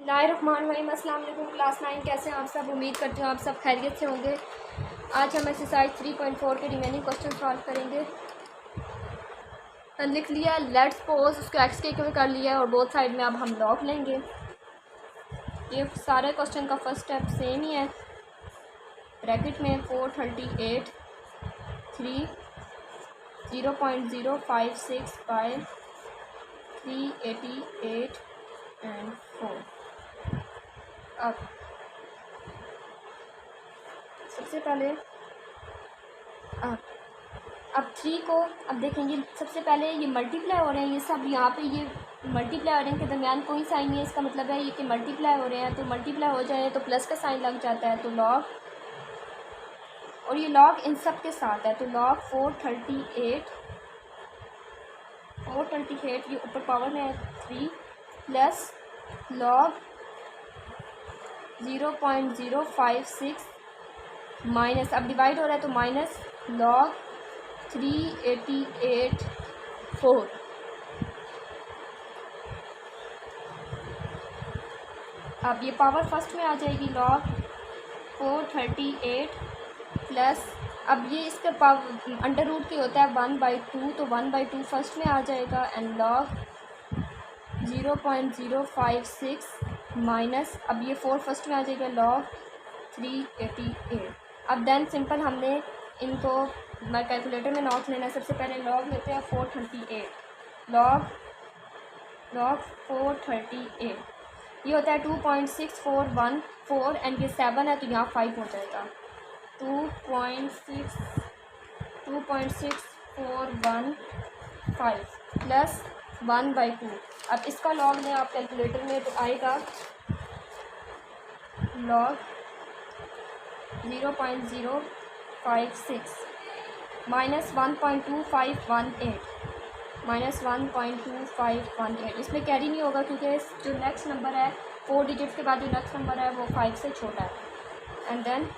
बिस्मिल्लाहिर्रहमानिर्रहीम। अस्सलाम वालेकुम क्लास 9 कैसे हैं आप सब। उम्मीद करती हूँ आप सब खैरियत से होंगे। आज हम एक्सरसाइज 3.4 के रिमेनिंग क्वेश्चन सॉल्व करेंगे। लिख लिया लेट्स सपोज, उसको एक्स के इक्वल कर लिया और बोथ साइड में अब हम लॉग लेंगे। ये सारे क्वेश्चन का फर्स्ट स्टेप सेम ही है। ब्रैकेट में 438 3 0.056 बाय 388 एंड 4। अब सबसे पहले अब 3 को अब देखेंगे। सबसे पहले ये मल्टीप्लाई हो रहे हैं, ये सब यहाँ पे ये मल्टीप्लाई हो रहे हैं, के दरमियान कोई साइन नहीं है। इसका मतलब है ये कि मल्टीप्लाई हो रहे हैं, तो मल्टीप्लाई हो जाए तो प्लस का साइन लग जाता है, तो लॉग, और ये लॉग इन सब के साथ है, तो लॉग 438 ये ऊपर पावर में है 3 प्लस लॉग 0.056 माइनस, अब डिवाइड हो रहा है तो माइनस लॉग 388 4। अब ये पावर फर्स्ट में आ जाएगी लॉग 438 प्लस, अब ये इसका पावर अंडर रूट की होता है 1/2, तो 1/2 फर्स्ट में आ जाएगा एंड लॉग 0.056 माइनस, अब ये 4 फर्स्ट में आ जाएगा लॉग 388। अब देन सिंपल हमने इनको कैलकुलेटर में नोट लेना है। सबसे पहले लॉग लेते हैं 438, लॉग 438 ये होता है 2.6414 एंड ये 7 है तो यहाँ 5 हो जाएगा 2.6415 प्लस 1/2। अब इसका लॉग लें आप कैलकुलेटर में तो आएगा लॉग 0.056 माइनस 1.2518 इसमें कैरी नहीं होगा क्योंकि जो नेक्स्ट नंबर है 4 डिजिट्स के बाद जो नेक्स्ट नंबर है वो 5 से छोटा है। And then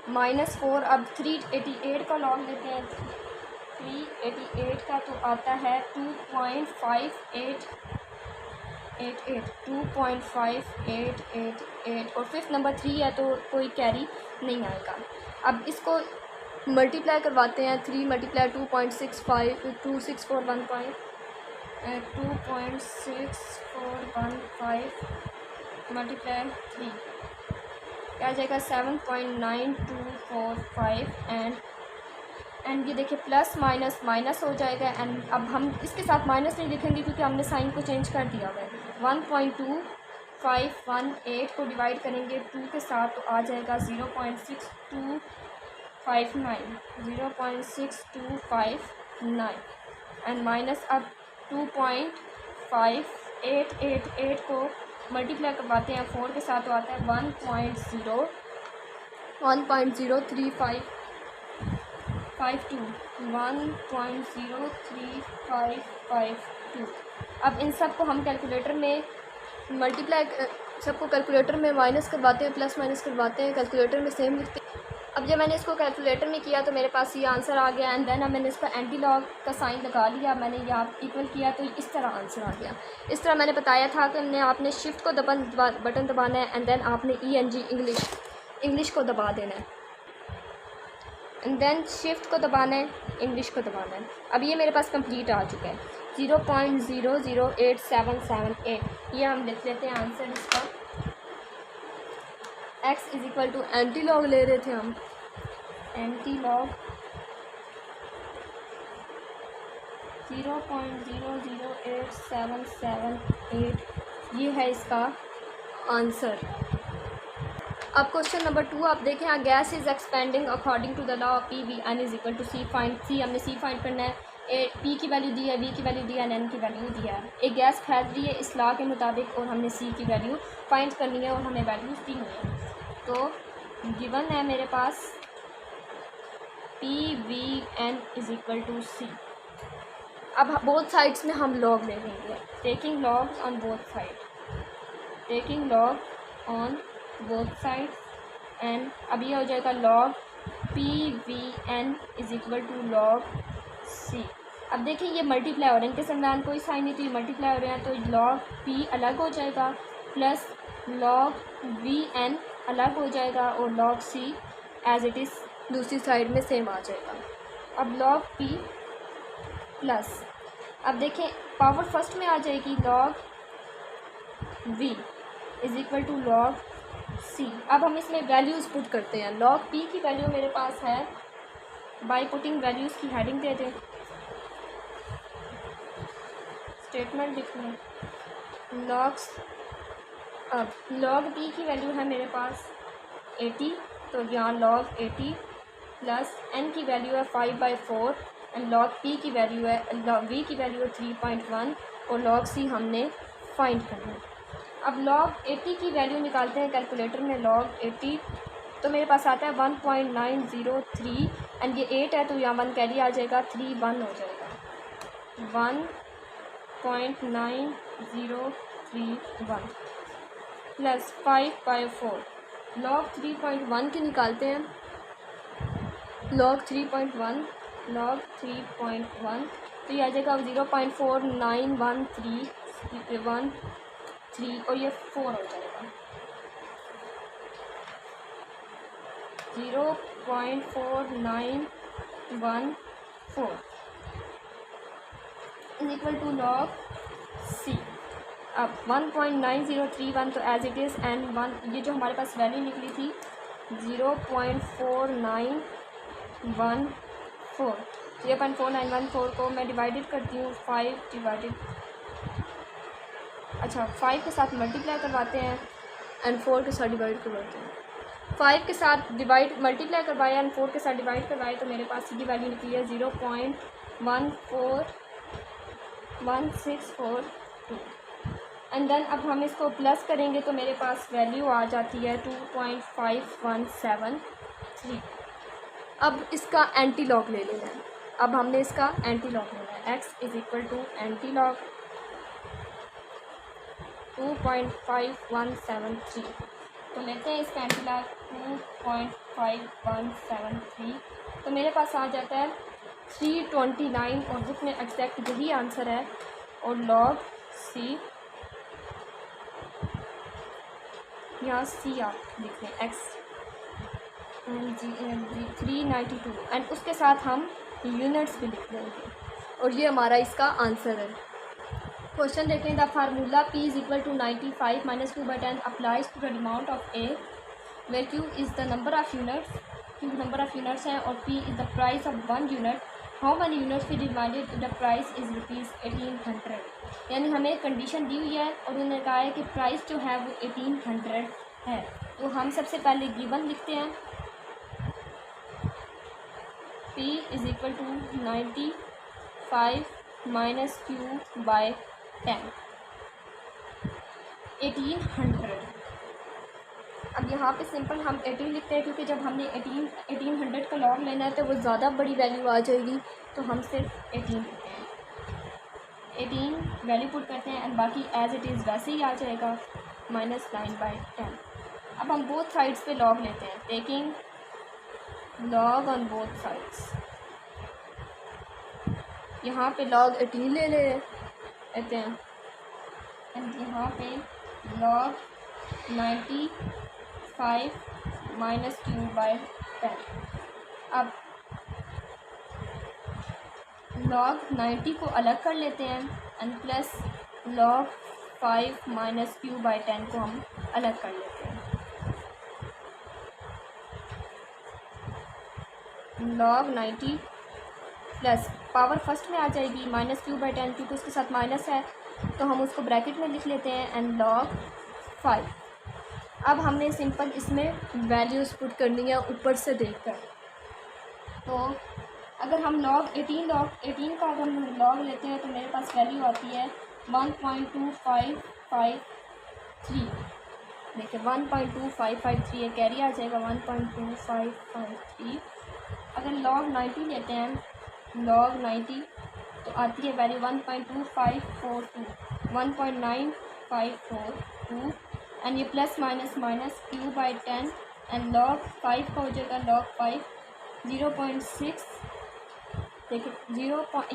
-4। अब 388 का लॉग लेते हैं। 388 का तो आता है 2.5888 और फिफ्थ नंबर 3 है तो कोई कैरी नहीं आएगा। अब इसको मल्टीप्लाई करवाते हैं। 3 मल्टीप्लाई 2.6415 मल्टीप्लाई 3 क्या आ जाएगा 7.9245 एंड ये देखिए प्लस माइनस माइनस हो जाएगा। एंड अब हम इसके साथ माइनस नहीं लिखेंगे क्योंकि हमने साइन को चेंज कर दिया हुआ है। 1.2518 को डिवाइड करेंगे 2 के साथ तो आ जाएगा 0.6259 एंड माइनस, अब 2.5888 को मल्टीप्लाई करवाते हैं 4 के साथ तो आता है 1.03552 1.03552। अब इन सब को हम कैलकुलेटर में मल्टीप्लाई, सबको कैलकुलेटर में माइनस करवाते हैं, प्लस माइनस करवाते हैं, कैलकुलेटर में सेम लिखते हैं। अब जब मैंने इसको कैलकुलेटर में किया तो मेरे पास ये आंसर आ गया एंड देन अब मैंने इसका एंटी लॉग का साइन लगा लिया, मैंने यहाँ इक्वल किया तो इस तरह आंसर आ गया। इस तरह मैंने बताया था कि हमने आपने शिफ्ट को बटन दबाना है एंड देन आपने ENG इंग्लिश को दबा देना है एंड देन शिफ्ट को दबाना है, इंग्लिश को दबाना है। अब ये मेरे पास कंप्लीट आ चुका है 0.008778। ये हम लिख लेते हैं आंसर इसका। x is equal to anti log ले रहे थे हम, एंटी लॉग 0.008778 ये है इसका आंसर। अब क्वेश्चन नंबर 2 आप देखें। A gas is expanding according to the law of PV n is equal to C। Find C, हमने C फाइंड करना है। P की वैल्यू दी है, V की वैल्यू दी है, N की वैल्यू दी है। एक गैस फैल रही है इस लॉ के मुताबिक और हमने C की वैल्यू फाइंड करनी है और हमें वैल्यूज दी हुई है। तो गिवन है मेरे पास PVN is equal to C। अब बोथ साइड्स में हम लॉग ले लेंगे, taking log on both side and अब ये हो जाएगा log PVN is equal to log C। अब देखिए ये मल्टीप्लाई हो रहे हैं, इनके दरमियान कोई साइन नहीं, तो ये मल्टीप्लाई हो रहे हैं, तो log p अलग हो जाएगा प्लस log vn अलग हो जाएगा और log c as it is दूसरी साइड में सेम आ जाएगा। अब log p प्लस, अब देखें पावर फर्स्ट में आ जाएगी log v is equal to log c। अब हम इसमें वैल्यूज़ पुट करते हैं। log p की वैल्यू मेरे पास है, बाय पुटिंग वैल्यूज़ की हेडिंग दे दें, स्टेटमेंट लिख लें लॉग्स। अब log p की वैल्यू है मेरे पास 80, तो यहाँ log 80 प्लस n की वैल्यू है 5/4 एंड log p की वैल्यू है, log v की वैल्यू है 3.1 और log c हमने फाइंड करना है। अब log 80 की वैल्यू निकालते हैं कैलकुलेटर में। log 80 तो मेरे पास आता है 1.903 एंड ये 8 है तो यहाँ 1 कैरी आ जाएगा, 3 1 हो जाएगा, 1.9031 प्लस 5/4 log 3.1 की निकालते हैं। log 3.1 तो ये आ जाएगा 0.4913 और ये 4 हो जाएगा, 0.4914 is equal to log c। अब 1.9031 तो एज इट इज़ एंड 1, ये जो हमारे पास वैल्यू निकली थी 0.4914 को मैं डिवाइडेड करती हूँ 5 के साथ मल्टीप्लाई करवाते हैं एंड 4 के साथ डिवाइड करवाते हैं। 5 के साथ मल्टीप्लाई करवाया एंड 4 के साथ डिवाइड करवाए तो मेरे पास सीधी वैल्यू निकली है 0.14164 एंड देन अब हम इसको प्लस करेंगे तो मेरे पास वैल्यू आ जाती है 2.5173। अब इसका एंटी लॉग ले लेना है। अब हमने इसका एंटी लॉग लेना है, x is equal to anti log 2.5173। तो लेते हैं इसका एंटी लॉग 2.5173 तो मेरे पास आ जाता है 329 और बुक में एग्जैक्ट यही आंसर है। और log c, यहाँ c आप लिख लें x 392 एंड उसके साथ हम यूनिट्स भी लिख देंगे और ये हमारा इसका आंसर है। क्वेश्चन देखें, the formula p is equal to 95 minus 2/10 applies to the amount of a where q is the number of units, q number of units हैं और p is the price of 1 unit, how many units भी divided the price is ₹1800। यानी हमें condition दी हुई है और उन्होंने कहा है कि प्राइस जो है वो 1800 है। तो हम सबसे पहले गिवन लिखते हैं, p is equal to 95 minus q by 10 1800। अब यहाँ पे सिंपल हम 18 लिखते हैं क्योंकि जब हमने 1800 का लॉग लेना है तो वो ज़्यादा बड़ी वैल्यू आ जाएगी, तो हम सिर्फ 18 लिखते हैं, 18 वैल्यू पुट करते हैं एंड बाकी एज इट इज़ वैसे ही आ जाएगा -9/10। अब हम बोथ साइड्स पे लॉग लेते हैं, taking log on both sides. यहाँ पे log 18 ले लेते हैं एंड यहाँ पे log 95 माइनस q बाय 10। अब log 90 को अलग कर लेते हैं and plus log 5 minus q by 10 को हम अलग कर लेते हैं। log 90 प्लस पावर फर्स्ट में आ जाएगी -q/10 क्योंकि उसके साथ माइनस है तो हम उसको ब्रैकेट में लिख लेते हैं एंड log 5। अब हमने सिंपल इसमें वैल्यूज़ पुट करनी है ऊपर से देखकर। तो अगर हम log 18 का अगर हम log लेते हैं तो मेरे पास वैल्यू आती है 1.2553। देखिए 1.2553 है, कैरी आ जाएगा 1.2553। अगर log 90 लेते हैं log 90 तो आती है वैल्यू 1.942 एंड ये plus minus q/10 and log 5 का हो जाएगा log 5 0.6 देखिए ये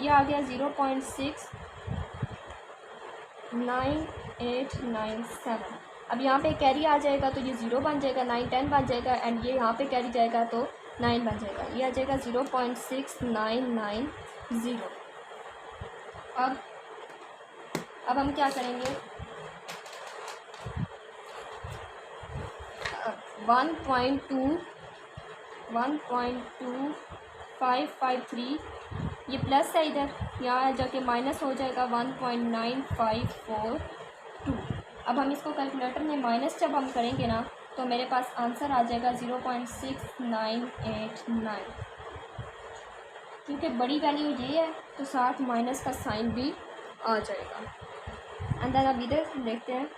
आ गया 0.69897। अब यहाँ पे कैरी आ जाएगा तो ये 0 बन जाएगा, 9 10 बन जाएगा, एंड ये यहाँ पे कैरी जाएगा तो 9 बन जाएगा। ये आ जाएगा 0.6990। अब हम क्या करेंगे, 1.2553 ये प्लस है, इधर यहाँ जाके माइनस हो जाएगा 1.9542। अब हम इसको कैलकुलेटर में माइनस जब हम करेंगे ना तो मेरे पास आंसर आ जाएगा 0.6989। क्योंकि बड़ी वैल्यू ये है तो साथ माइनस का साइन भी आ जाएगा। एंड देन अब इधर देखते हैं,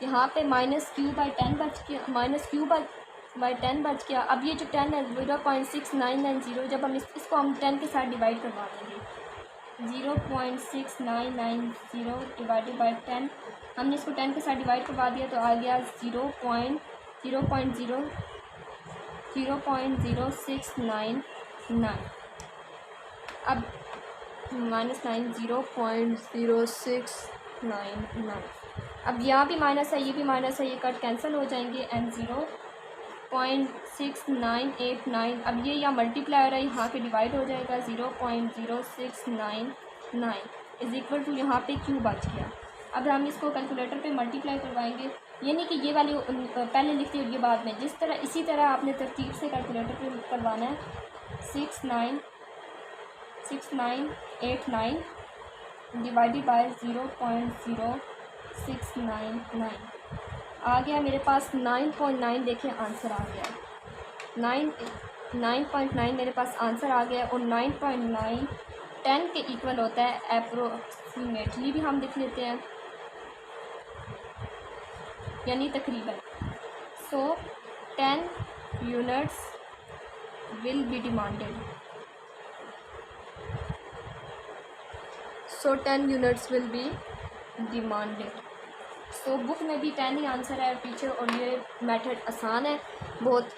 यहाँ पे -q/10 बच गया, -q/10 बच गया। अब ये जो 10 है 0.6990, जब हम इसको हम 10 के साथ डिवाइड करवा देंगे, 0.6990 डिवाइडेड बाई 10, हमने इसको 10 के साथ डिवाइड करवा दिया तो आ गया 0.0699। अब -9 0.0699। अब यहाँ भी माइनस है, ये भी माइनस है, ये कट कैंसिल हो जाएंगे एंड 0.6989। अब ये यहाँ मल्टीप्लायर है, यहाँ पे डिवाइड हो जाएगा 0.0699 इज इक्वल टू, यहाँ पे क्यू बच गया। अब हम इसको कैलकुलेटर पे मल्टीप्लाई करवाएंगे, ये नहीं कि ये वाली पहले लिखती होगी बाद में, जिस तरह इसी तरह आपने तरतीब से कैलकुलेटर पे करवाना है। 6989 डिवाइडेड बाय 0.0699 आ गया मेरे पास 9.9। देखिए आंसर आ गया 9.9 मेरे पास आंसर आ गया। और 9.9 10 के इक्वल होता है अप्रोक्सीमेटली भी हम लिख लेते हैं, यानी तकरीबन। सो 10 units will be demanded. So 10 units will be demanded. So book में भी 10 ही आंसर है टीचर, और ये मेथड आसान है बहुत।